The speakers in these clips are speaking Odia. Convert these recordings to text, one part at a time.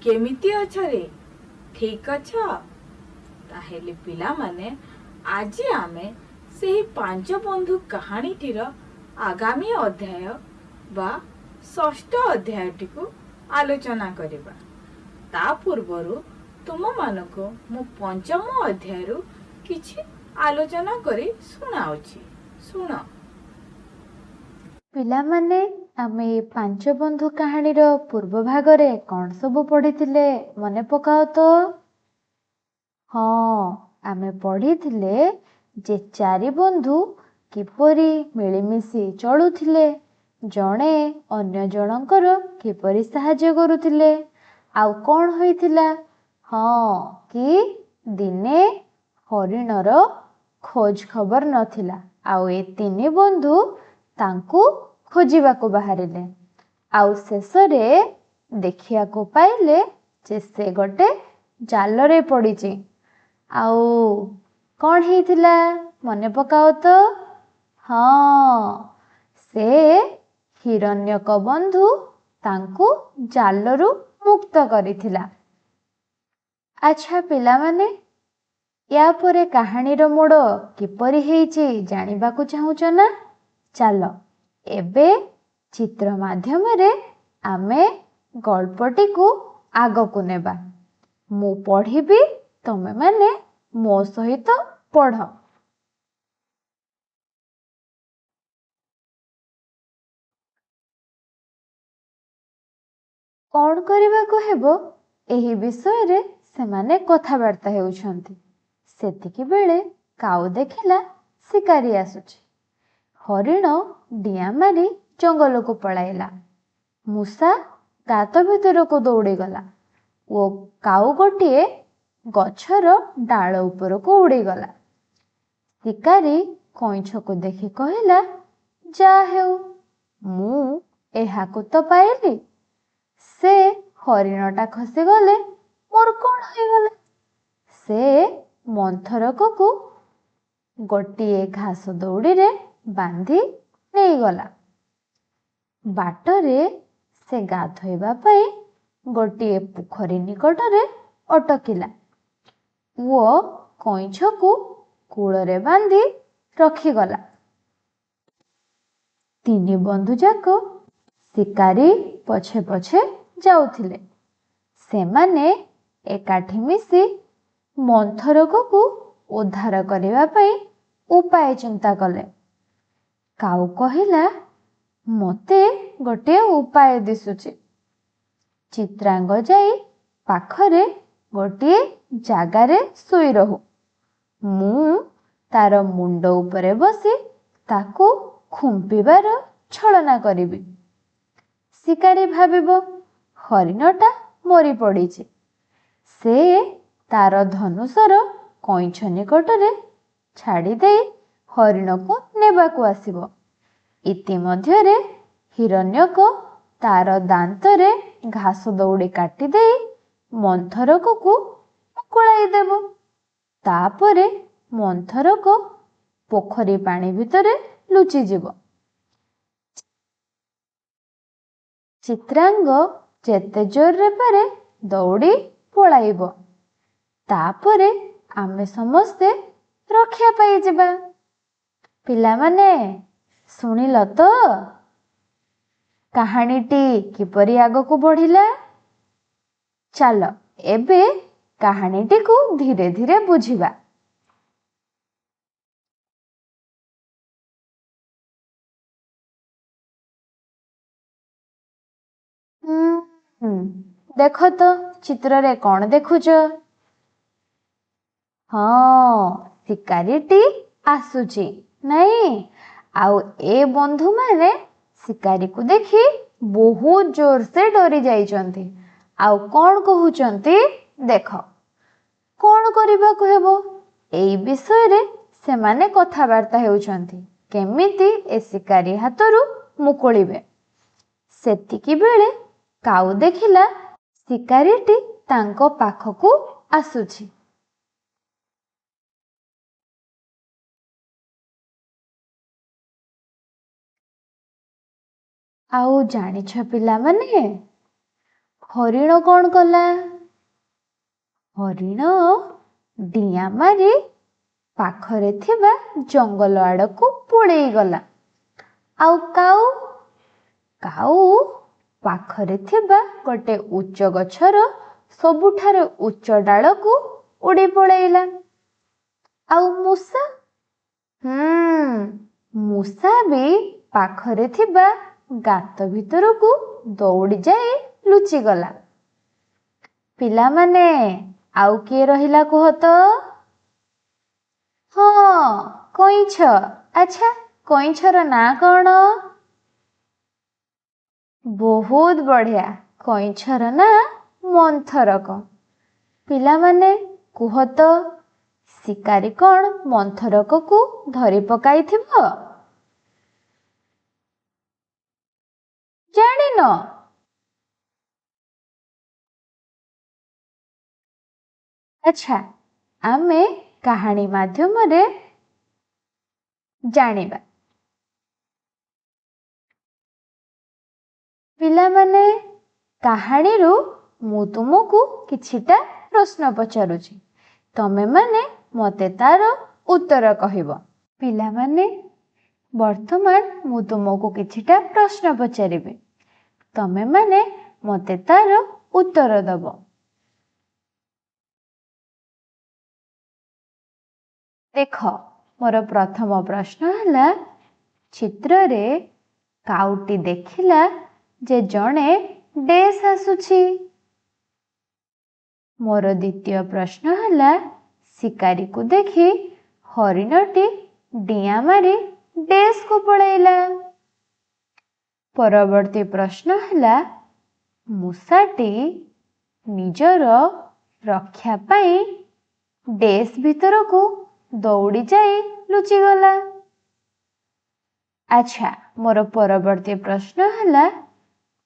केमिति अछ रे? ठीक अछ? ताहेले पिलामाने आजी आमे सेही पांच बंधु कहानीटीर आगामी अध्याय बा षष्ठ अध्यायटीकु आलोचना करिबा। ता पूर्वरु तुम मानको मु पंचम अध्यायरु किछि आलोचना करी सुनाउछि। सुन पिलामाने आमे पांच बंधु कहानीर पूर्व भागरे कौन सबु पढ़िथिले मने पकाओ तो। हाँ, आमे पढ़िथिले जे चारि बंधु किपरि मिलिमिशि चलुथिले, जणे अन्य जनकर किपरि साहाय्य करुथिले। आउ कौन होइथिला? हाँ, कि दिने हरिणर खोज खबर नथिला। आउ ए तीन बंधु तांकु खोजिबाकु बाहरिले। आउ शेषरे देखियाकु पाइले जे से गोटे जालरे पड़िछि। आउ कौन हेइथिला मने पकाओ तो। हाँ, से हिरण्यक बंधु तांकु जालरू मुक्त करिथिला। अच्छा पिलामाने, या परे कहानीर मोड़ किपरि हेइछि जानिबाकु चाहुछ ना? चलो एबे चित्र माध्यमरे आमे गल्पटीकु आगकु नेबा। मु पढ़िबी, तमे माने मो सहित पढ़। कौन करिबाकु हेबो एही विषय सेमाने कथाबार्ता हेउछंती। सेतिकी बेले काऊ देखिला शिकारी आसुछि। हरिण डिया मारी जंगल को पलाइला। मूसा गात भीतर को दौड़ी गला ओ काऊ गोटे गछर डाल उपर को उड़ी गला। शिकारी कईछ को देखि कहला, जा हेउ मु एहाकु तो पाइली, से हरिणटा खसी गले मोर कौन होई गला। से मंथरक को गोटे घास दौड़ी रे बांधी नहीं गला। बाटरे से गाधोइबा पई गोटे पोखरी निकटरे अटकिला। वो कईछ को कूଳରେ बांधी रखिगला। तीन बंधु जाक शिकारी पछे पछे जाउथिले। सेमाने एकाठी मिसी मंथरक को उद्धार करिबा पई उपाय चिंता कले। काऊ कहिला, मते गोटे उपाय दिसुछि। चित्रांग जाई पाखरे गोटे जागारे सोई रहु। मु तार मुंड उपरे बसी ताकू खुंपिबार छलना करिबी। शिकारी भाबिबो हरिणटा मरी पड़िछि। से तार धनुषर कईछ निकटरे छाड़ी दे हरिण को नेबाकू आसिबो। इति मध्यरे हिरण्यक तार दांतरे घास दौड़ी काटी दे मंथरक को मुकुलाई देबो। तापरे मंथरक पोखरी पानी भितरे लुचि जीवो। चित्रांग जेते जोर रे पारे दौड़ी पलाइबो। तापरे आमे समस्ते रक्षा पाई जिबा। पिलामाने सुनिल तो कहानीटी किपरि आगकु बढ़िला। चलो एबे कहानीटी को धीरे धीरे बुझिबा। देखो तो चित्र रे कौन देखुच? हाँ, शिकारीटी आसुची नहीं। आउ ए बंधु माने शिकारी को देखी बहुत जोर से डरी जाइचंती। आउ कौन कहउचंती देखो। कौन करिबा को हेबो एई विषय रे सेमाने कथाबार्ता हेउचंती। केमिति ए शिकारी हातरू मुकुलिबे। सेतिकी बेले काऊ देखिला शिकारीटी तांको पाखकू आसुची। आउ जानिछ पिला माने, ହରିଣ କ'ଣ କଲା? ହରିଣ ଡିଆଁ ମାରି ପାଖରେ ଥିବା ଜଙ୍ଗଲ ଆଡ଼କୁ ପଳେଇ ଗଲା। ଆଉ କାଉ? କାଉ ପାଖରେ ଥିବା ଗୋଟେ ଉଚ୍ଚ ଗଛର ସବୁଠାରୁ ଉଚ୍ଚ ଡାଳକୁ ଉଡ଼ି ପଳେଇଲା। ଆଉ ମୂଷା? ମୂଷା ବି ପାଖରେ ଥିବା ଗାତ ଭିତରକୁ ଦୌଡ଼ି ଯାଇ ଲୁଚିଗଲା। ପିଲାମାନେ, ଆଉ କିଏ ରହିଲା କୁହ ତ? ହଁ, କଇଁଛ। ଆଚ୍ଛା, କଇଁଛର ନାଁ କ'ଣ? ବହୁତ ବଢ଼ିଆ, କଇଁଛର ନାଁ ମନ୍ଥରକ। ପିଲାମାନେ କୁହ ତ, ଶିକାରୀ କ'ଣ ମନ୍ଥରକକୁ ଧରି ପକାଇଥିବ? ଜାଣିନ? ଆଚ୍ଛା, ଆମେ କାହାଣୀ ମାଧ୍ୟମରେ ଜାଣିବା। ପିଲାମାନେ, କାହାଣୀରୁ ମୁଁ ତୁମକୁ କିଛିଟା ପ୍ରଶ୍ନ ପଚାରୁଛି। ତମେମାନେ ମୋତେ ତାର ଉତ୍ତର କହିବ। ପିଲାମାନେ, ବର୍ତ୍ତମାନ ମୁଁ ତୁମକୁ କିଛିଟା ପ୍ରଶ୍ନ ପଚାରିବି। ତମେମାନେ ମୋତେ ତାର ଉତ୍ତର ଦେବ। ଦେଖ, ମୋର ପ୍ରଥମ ପ୍ରଶ୍ନ ହେଲା, ଚିତ୍ରରେ କାଉଟି ଦେଖିଲା ଯେ ଜଣେ ଡେସ୍ ଆସୁଛି। ମୋର ଦ୍ୱିତୀୟ ପ୍ରଶ୍ନ ହେଲା, ଶିକାରୀକୁ ଦେଖି ହରିଣଟି ଡିଆଁ ମାରି ଡେସ୍କୁ ପଳେଇଲା। ପରବର୍ତ୍ତୀ ପ୍ରଶ୍ନ ହେଲା, ମୂଷାଟି ନିଜର ରକ୍ଷା ପାଇଁ ଡେସ୍ ଭିତରକୁ ଦୌଡ଼ି ଯାଇ ଲୁଚିଗଲା। ଆଚ୍ଛା, ମୋର ପରବର୍ତ୍ତୀ ପ୍ରଶ୍ନ ହେଲା,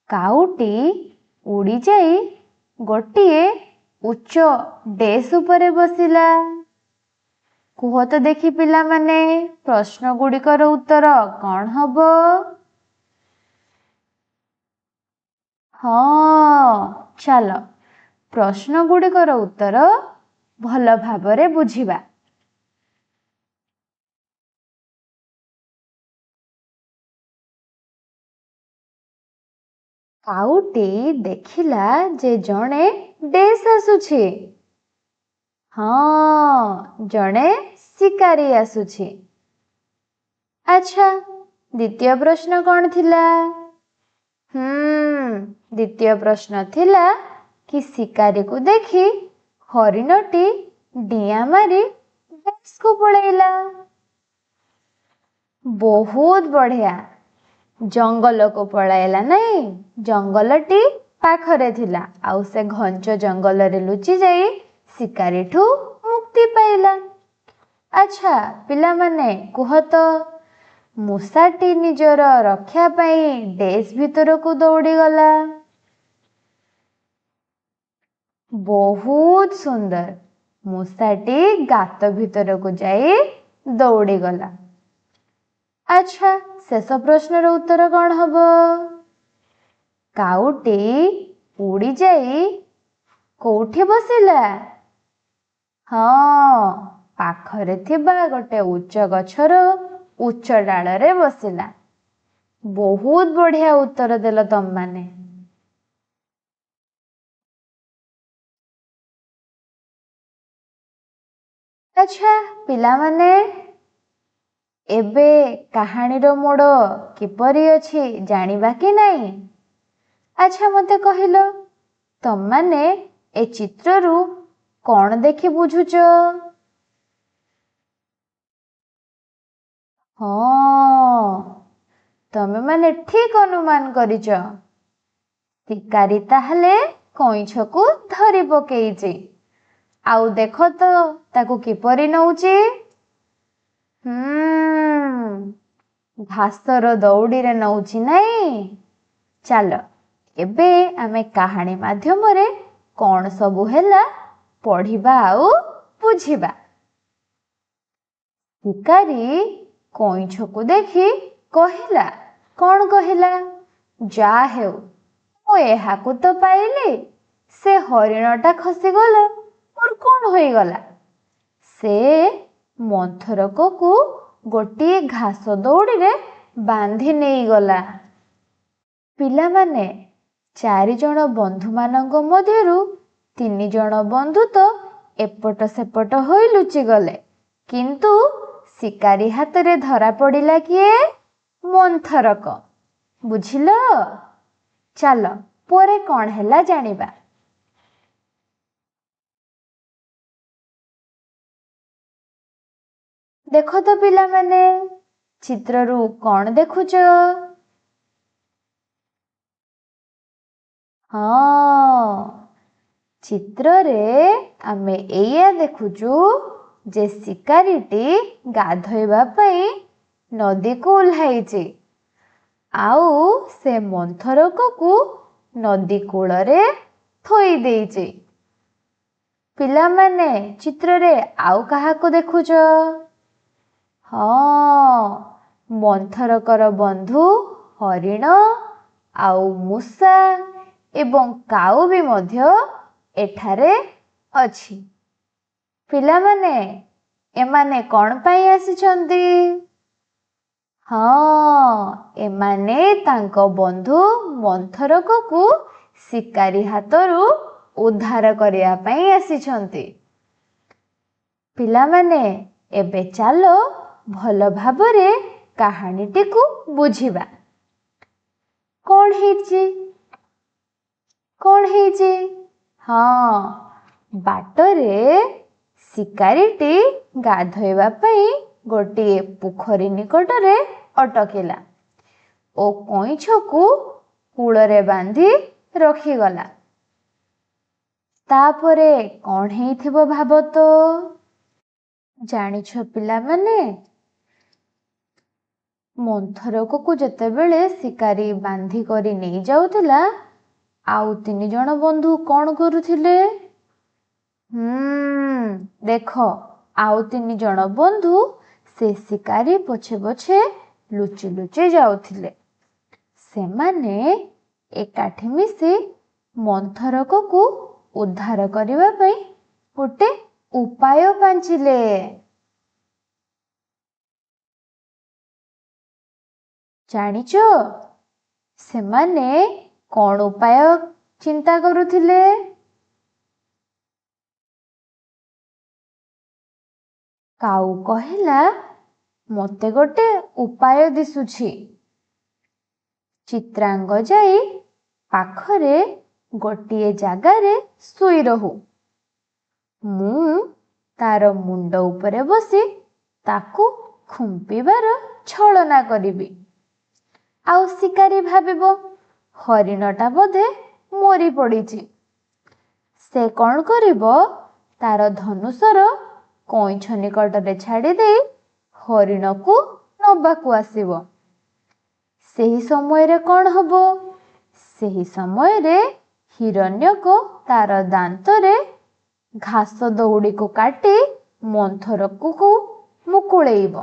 କାଉଟି ଉଡ଼ି ଯାଇ ଗୋଟିଏ ଉଚ୍ଚ ଡେସ୍ ଉପରେ ବସିଲା। କୁହ ତ ଦେଖି ପିଲାମାନେ, ପ୍ରଶ୍ନ ଗୁଡ଼ିକର ଉତ୍ତର କ'ଣ ହବ? ହଁ, ଚାଲ ପ୍ରଶ୍ନ ଗୁଡ଼ିକର ଉତ୍ତର ଭଲ ଭାବରେ ବୁଝିବା। କାଉଟି ଦେଖିଲା ଯେ ଜଣେ ଡେସ୍ ଆସୁଛି। ହଁ, ଜଣେ ଶିକାରୀ ଆସୁଛି। ଆଚ୍ଛା, ଦ୍ୱିତୀୟ ପ୍ରଶ୍ନ କ'ଣ ଥିଲା? ଦ୍ୱିତୀୟ ପ୍ରଶ୍ନ ଥିଲା କି ଶିକାରୀକୁ ଦେଖି ହରିଣଟି ଡିଆଁ ମାରି ଡେସ୍କୁ ପଳେଇଲା। ବହୁତ ବଢ଼ିଆ, ଜଙ୍ଗଲକୁ ପଳାଇଲା ନାଇଁ? ଜଙ୍ଗଲଟି ପାଖରେ ଥିଲା, ଆଉ ସେ ଘଞ୍ଚ ଜଙ୍ଗଲରେ ଲୁଚି ଯାଇ ଶିକାରୀଠୁ ମୁକ୍ତି ପାଇଲା। ଆଚ୍ଛା, ପିଲାମାନେ କୁହ ତ, ମୂଷାଟି ନିଜର ରକ୍ଷା ପାଇଁ ଡେସ୍ ଭିତରକୁ ଦୌଡ଼ିଗଲା। ବହୁତ ସୁନ୍ଦର, ମୂଷାଟି ଗାତ ଭିତରକୁ ଯାଇ ଦୌଡ଼ିଗଲା। ଆଚ୍ଛା, ଶେଷ ପ୍ରଶ୍ନର ଉତ୍ତର କ'ଣ ହବ? କାଉଟି ଉଡ଼ି ଯାଇ କୋଉଠି ବସିଲା? ହଁ, ପାଖରେ ଥିବା ଗୋଟେ ଉଚ୍ଚ ଗଛର ଉଚ୍ଚ ଡାଳରେ ବସିଲା। ବହୁତ ବଢ଼ିଆ ଉତ୍ତର ଦେଲ ତମମାନେ। ଆଚ୍ଛା, ପିଲାମାନେ, ଏବେ କାହାଣୀର ମୋଡ଼ କିପରି ଅଛି ଜାଣିବା କି ନାହିଁ? ଆଚ୍ଛା, ମୋତେ କହିଲ, ତମମାନେ ଏ ଚିତ୍ରରୁ କ'ଣ ଦେଖି ବୁଝୁଛ? ହଁ, ତମେମାନେ ଠିକ୍ ଅନୁମାନ କରିଛ। ଶିକାରୀ ତାହେଲେ କଇଁଛକୁ ଧରି ପକେଇଛି। ଆଉ ଦେଖ ତ ତାକୁ କିପରି ନଉଛି? ଘାସର ଦଉଡ଼ିରେ ନଉଛି ନାଇଁ? ଚାଲ ଏବେ ଆମେ କାହାଣୀ ମାଧ୍ୟମରେ କ'ଣ ସବୁ ହେଲା ପଢ଼ିବା ଆଉ ବୁଝିବା। ଶିକାରୀ କଇଁଛକୁ ଦେଖି କହିଲା, କ'ଣ କହିଲା? ଯା ହେଉ, ମୋ ମୁଁ ଏହାକୁ ତ ପାଇଲି, ସେ ହରିଣଟା ଖସିଗଲା, ମୋର କ'ଣ ହୋଇଗଲା? ସେ ମନ୍ଥରକକୁ ଗୋଟିଏ ଘାସ ଦଉଡ଼ିରେ ବାନ୍ଧି ନେଇଗଲା। ପିଲାମାନେ, 4 ଜଣ ବନ୍ଧୁମାନଙ୍କ ମଧ୍ୟରୁ 3 ଜଣ ବନ୍ଧୁ ତ ଏପଟ ସେପଟ ହୋଇ ଲୁଚିଗଲେ, କିନ୍ତୁ ଶିକାରୀ ହାତରେ ଧରା ପଡ଼ିଲା କିଏ? ମନ୍ଥରକ। ବୁଝିଲ? ଚାଲ ପରେ କ'ଣ ହେଲା ଜାଣିବା। ଦେଖ ତ ପିଲାମାନେ, ଚିତ୍ରରୁ କ'ଣ ଦେଖୁଛ? ହଁ, ଚିତ୍ରରେ ଆମେ ଏଇଆ ଦେଖୁଛୁ ଯେ ଶିକାରୀଟି ଗାଧୋଇବା ପାଇଁ ନଦୀକୁ ଓହ୍ଲାଇଛି, ଆଉ ସେ ମନ୍ଥରକକୁ ନଦୀ କୂଳରେ ଥୋଇ ଦେଇଛି। ପିଲାମାନେ, ଚିତ୍ରରେ ଆଉ କାହାକୁ ଦେଖୁଛ? ହଁ, ମନ୍ଥରକର ବନ୍ଧୁ ହରିଣ ଆଉ ମୂଷା ଏବଂ କାଉ ବି ମଧ୍ୟ ଏଠାରେ ଅଛି। ପିଲାମାନେ, ଏମାନେ କ'ଣ ପାଇଁ ଆସିଛନ୍ତି? ହଁ, ଏମାନେ ତାଙ୍କ ବନ୍ଧୁ ମନ୍ଥରକକୁ ଶିକାରୀ ହାତରୁ ଉଦ୍ଧାର କରିବା ପାଇଁ ଆସିଛନ୍ତି। ପିଲାମାନେ, ଏବେ ଚାଲ ଭଲ ଭାବରେ କାହାଣୀଟିକୁ ବୁଝିବା। କ'ଣ ହେଇଛି? କ'ଣ ହେଇଛି? ହଁ, ବାଟରେ ଶିକାରୀଟି ଗାଧୋଇବା ପାଇଁ ଗୋଟିଏ ପୋଖରୀ ନିକଟରେ ଅଟକିଲା ଓ କଇଁଛକୁ କୂଳରେ ବାନ୍ଧି ରଖିଗଲା। ତାପରେ କ'ଣ ହେଇଥିବ ଭାବ ତ? ଜାଣିଛ ପିଲାମାନେ, ମନ୍ଥରକକୁ ଯେତେବେଳେ ଶିକାରୀ ବାନ୍ଧି କରି ନେଇଯାଉଥିଲା, ଆଉ 3 ଜଣ ବନ୍ଧୁ କ'ଣ କରୁଥିଲେ? ଦେଖ, ଆଉ 3 ଜଣ ବନ୍ଧୁ ସେ ଶିକାରୀ ପଛେ ପଛେ ଲୁଚି ଲୁଚି ଯାଉଥିଲେ। ସେମାନେ ଏକାଠି ମିଶି ମନ୍ଥରକକୁ ଉଦ୍ଧାର କରିବା ପାଇଁ ଗୋଟେ ଉପାୟ ପାଞ୍ଚିଲେ। ଜାଣିଛ, ସେମାନେ କ'ଣ ଉପାୟ ଚିନ୍ତା କରୁଥିଲେ? କାଉ କହିଲା, ମୋତେ ଗୋଟେ ଉପାୟ ଦିଶୁଛି। ଚିତ୍ରାଙ୍ଗ ଯାଇ ପାଖରେ ଗୋଟିଏ ଜାଗାରେ ଶୋଇ ରହୁ। ମୁଁ ତାର ମୁଣ୍ଡ ଉପରେ ବସି ତାକୁ ଖୁମ୍ପିବାର ଛଳନା କରିବି। ଆଉ ଶିକାରୀ ଭାବିବ ହରିଣଟା ବୋଧେ ମରି ପଡ଼ିଛି। ସେ କ'ଣ କରିବ? ତାର ଧନୁଷର କଇଁଛ ନିକଟରେ ଛାଡ଼ି ଦେଇ ହରିଣକୁ ନବାକୁ ଆସିବ। ସେହି ସମୟରେ କ'ଣ ହବ? ସେହି ସମୟରେ ହିରଣ୍ୟକ ତାର ଦାନ୍ତରେ ଘାସ ଦଉଡ଼ିକୁ କାଟି ମନ୍ଥରକକୁ ମୁକୁଳେଇବ,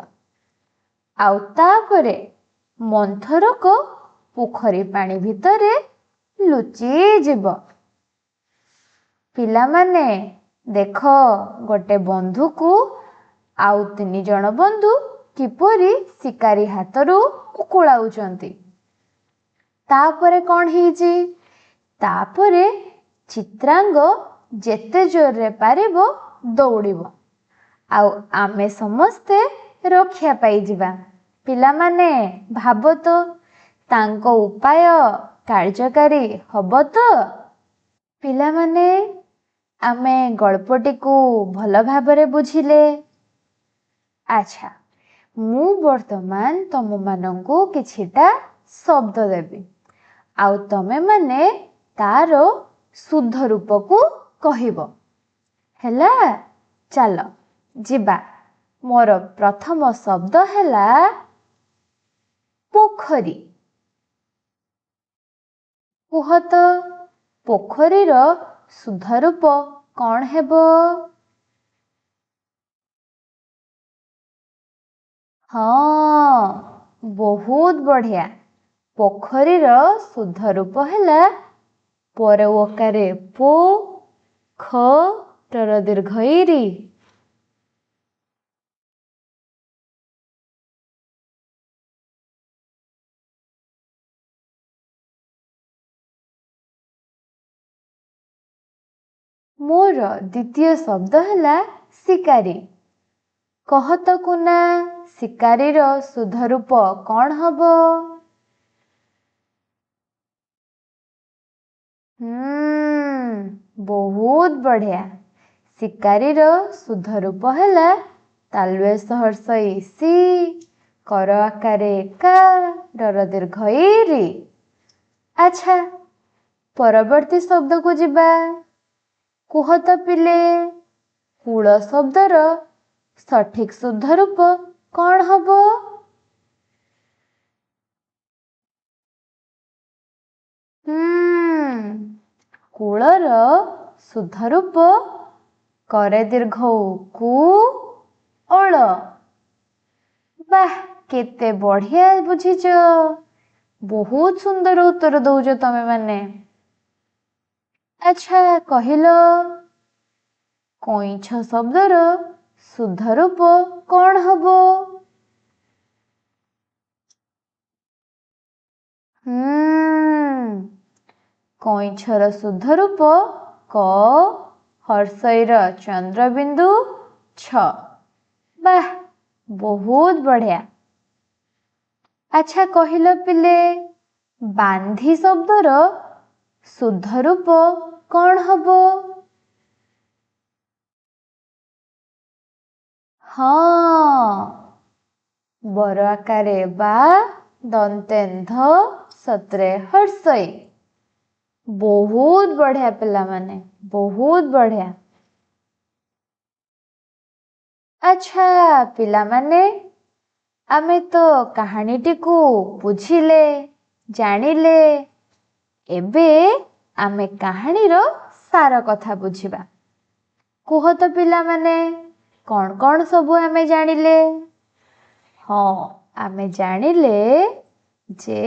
ଆଉ ତାପରେ ମନ୍ଥରକ ପୋଖରୀ ପାଣି ଭିତରେ ଲୁଚିଯିବ। ପିଲାମାନେ, ଦେଖ, ଗୋଟେ ବନ୍ଧୁକୁ ଆଉ 3 ଜଣ ବନ୍ଧୁ କିପରି ଶିକାରୀ ହାତରୁ ମୁକୁଳାଉଛନ୍ତି। ତାପରେ କ'ଣ ହେଇଛି? ତାପରେ ଚିତ୍ରାଙ୍ଗ ଯେତେ ଜୋରରେ ପାରିବ ଦୌଡ଼ିବ, ଆଉ ଆମେ ସମସ୍ତେ ରକ୍ଷା ପାଇଯିବା। ପିଲାମାନେ, ଭାବ ତ, ତାଙ୍କ ଉପାୟ କାର୍ଯ୍ୟକାରୀ ହବ ତ? ପିଲାମାନେ, ଆମେ ଗଳ୍ପଟିକୁ ଭଲ ଭାବରେ ବୁଝିଲେ। ଆଚ୍ଛା, ମୁଁ ବର୍ତ୍ତମାନ ତମମାନଙ୍କୁ କିଛିଟା ଶବ୍ଦ ଦେବି, ଆଉ ତମେମାନେ ତାର ଶୁଦ୍ଧ ରୂପକୁ କହିବ। ହେଲା? ଚାଲ ଯିବା। ମୋର ପ୍ରଥମ ଶବ୍ଦ ହେଲା ପୋଖରୀ। କୁହ ତ, ପୋଖରୀର ଶୁଦ୍ଧ ରୂପ କ'ଣ ହେବ? ହଁ, ବହୁତ ବଢ଼ିଆ। ପୋଖରୀର ଶୁଦ୍ଧ ରୂପ ହେଲା ପର ଓକାରେ ପୋ, ଖ ଟର ଦୀର୍ଘ ଇ ରି। ମୋର ଦ୍ୱିତୀୟ ଶବ୍ଦ ହେଲା ଶିକାରୀ। କହ ତ କୁନା, ଶିକାରୀର ଶୁଦ୍ଧ ରୂପ କଣ ହବ? ବହୁତ ବଢିଆ। ଶିକାରୀର ଶୁଦ୍ଧ ରୂପ ହେଲା ତାଲୁଏ ସହର୍ଷ ଇ ସି, କର ଆକାରେ କା, ଡର ଦୀର୍ଘ ଇ ରି। ଆଚ୍ଛା, ପରବର୍ତ୍ତୀ ଶବ୍ଦକୁ ଯିବା। କୁହ ତ ପିଲେ, କୂଳ ଶବ୍ଦର ସଠିକ ଶୁଦ୍ଧ ରୂପ କଣ ହବ? କୂଳର ଶୁଦ୍ଧ ରୂପ କରେ ଦୀର୍ଘ ଉ କୁ, ଅଳ। ବାଃ, କେତେ ବଢିଆ ବୁଝିଛ। ବହୁତ ସୁନ୍ଦର ଉତ୍ତର ଦଉଛ ତମେ ମାନେ। ଆଚ୍ଛା କହିଲ, କଇଁଛ ଶବ୍ଦର ଶୁଦ୍ଧ ରୂପ କଣ ହବ? କଇଁଛର ଶୁଦ୍ଧ ରୂପ କ ହର୍ଷଇର ଚନ୍ଦ୍ରବିନ୍ଦୁ ଛ। ବାଃ, ବହୁତ ବଢିଆ। ଆଚ୍ଛା କହିଲ ପିଲେ, ବାନ୍ଧି ଶବ୍ଦର ଶୁଦ୍ଧ ରୂପ କଣ ହବ? ହଁ, ବର ଆକାରେ ବା, ଦନ୍ତେନ୍ଧ ସତ୍ରେ ହର୍ଷଇ। ବହୁତ ବଢିଆ ପିଲାମାନେ, ବହୁତ ବଢିଆ। ଆଚ୍ଛା ପିଲାମାନେ, ଆମେ ତ କାହାଣୀଟିକୁ ବୁଝିଲେ, ଜାଣିଲେ। ଏବେ ଆମେ କାହାଣୀର ସାର କଥା ବୁଝିବା। କୁହ ତ ପିଲାମାନେ, କଣ କଣ ସବୁ ଆମେ ଜାଣିଲେ? ହଁ, ଆମେ ଜାଣିଲେ ଯେ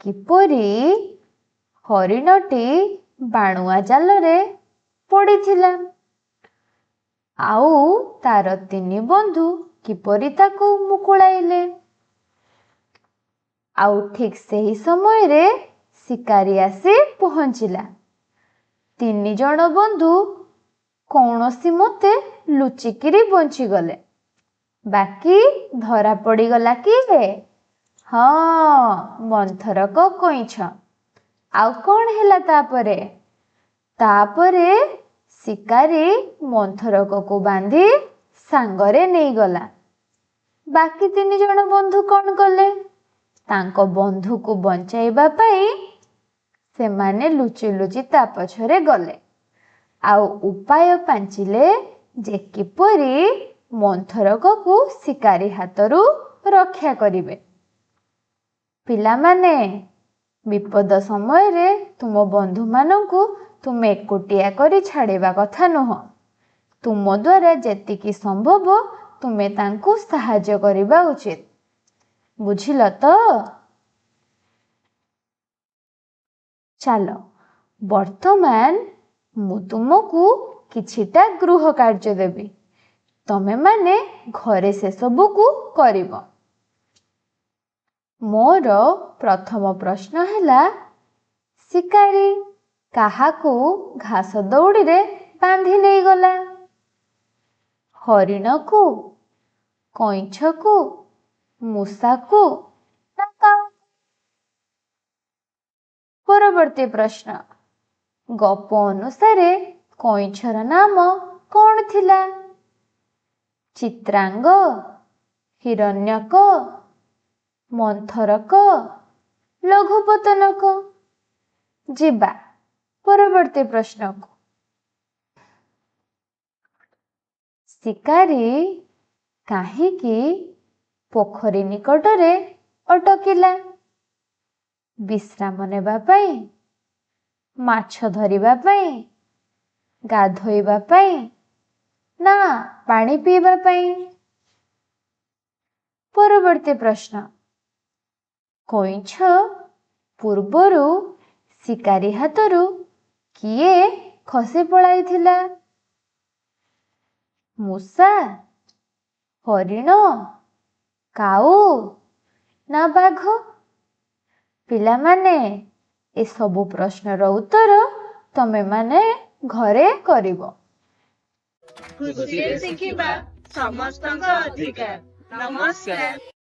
କିପରି ହରିଣଟି ବାଣୁଆ ଜାଲରେ ପଡ଼ିଥିଲା, ଆଉ ତାର 3 ବନ୍ଧୁ କିପରି ତାକୁ ମୁକୁଳାଇଲେ। ଆଉ ଠିକ୍ ସେହି ସମୟରେ ଶିକାରୀ ଆସି ପହଞ୍ଚିଲା। 3 ଜଣ ବନ୍ଧୁ କୌଣସି ମତେ ଲୁଚିକିରି ବଞ୍ଚିଗଲେ। ବାକି ଧରା ପଡ଼ିଗଲା କିଏ? ହଁ, ମନ୍ଥରକ କଇଁଛ। ଆଉ କଣ ହେଲା ତାପରେ? ତାପରେ ଶିକାରୀ ମନ୍ଥରକକୁ ବାନ୍ଧି ସାଙ୍ଗରେ ନେଇଗଲା। ବାକି 3 ଜଣ ବନ୍ଧୁ କଣ କଲେ? ତାଙ୍କ ବନ୍ଧୁକୁ ବଞ୍ଚାଇବା ପାଇଁ ସେମାନେ ଲୁଚି ଲୁଚି ତା ପଛରେ ଗଲେ, ଆଉ ଉପାୟ ପାଞ୍ଚିଲେ ଯେ କିପରି ମନ୍ଥରକକୁ ଶିକାରୀ ହାତରୁ ରକ୍ଷା କରିବେ। ପିଲାମାନେ, ବିପଦ ସମୟରେ ତୁମ ବନ୍ଧୁମାନଙ୍କୁ ତୁମେ ଏକୁଟିଆ କରି ଛାଡ଼ିବା କଥା ନୁହଁ। ତୁମ ଦ୍ୱାରା ଯେତିକି ସମ୍ଭବ ତୁମେ ତାଙ୍କୁ ସାହାଯ୍ୟ କରିବା ଉଚିତ। ବୁଝିଲ ତ? ଚାଲ ବର୍ତ୍ତମାନ ମୁଁ ତୁମକୁ କିଛିଟା ଗୃହ କାର୍ଯ୍ୟ ଦେବି। ତମେମାନେ ଘରେ ସେସବୁକୁ କରିବ। ମୋର ପ୍ରଥମ ପ୍ରଶ୍ନ ହେଲା, ଶିକାରୀ କାହାକୁ ଘାସ ଦଉଡ଼ିରେ ବାନ୍ଧି ନେଇଗଲା? ହରିଣକୁ, କଇଁଛକୁ, ମୂଷାକୁ ନା କାଉକୁ? ପରବର୍ତ୍ତୀ ପ୍ରଶ୍ନ, ଗପ ଅନୁସାରେ କଇଁଛର ନାମ କଣ ଥିଲା? ଚିତ୍ରାଙ୍ଗ, ହିରଣ୍ୟକ, ମନ୍ଥରକ, ଲଘୁପତନକ। ଯିବା ପରବର୍ତ୍ତୀ ପ୍ରଶ୍ନକୁ। ଶିକାରୀ କାହିଁକି ପୋଖରୀ ନିକଟରେ ଅଟକିଲା? ବିଶ୍ରାମ ନେବା ପାଇଁ, ମାଛ ଧରିବା ପାଇଁ, ଗାଧୋଇବା ପାଇଁ ନା ପାଣି ପିଇବା ପାଇଁ? ପରବର୍ତ୍ତୀ ପ୍ରଶ୍ନ, କଇଁଛ ପୂର୍ବରୁ ଶିକାରୀ ହାତରୁ କିଏ ଖସି ପଳାଇଥିଲା? ମୂଷା, ହରିଣ, କାଉ ନା ବାଘ? ପିଲାମାନେ, ଏସବୁ ପ୍ରଶ୍ନର ଉତ୍ତର ତମେମାନେ ଘରେ କରିବ। ଖୁସିରେ ଶିଖିବା ସମସ୍ତଙ୍କ ଅଧିକାର। ନମସ୍କାର।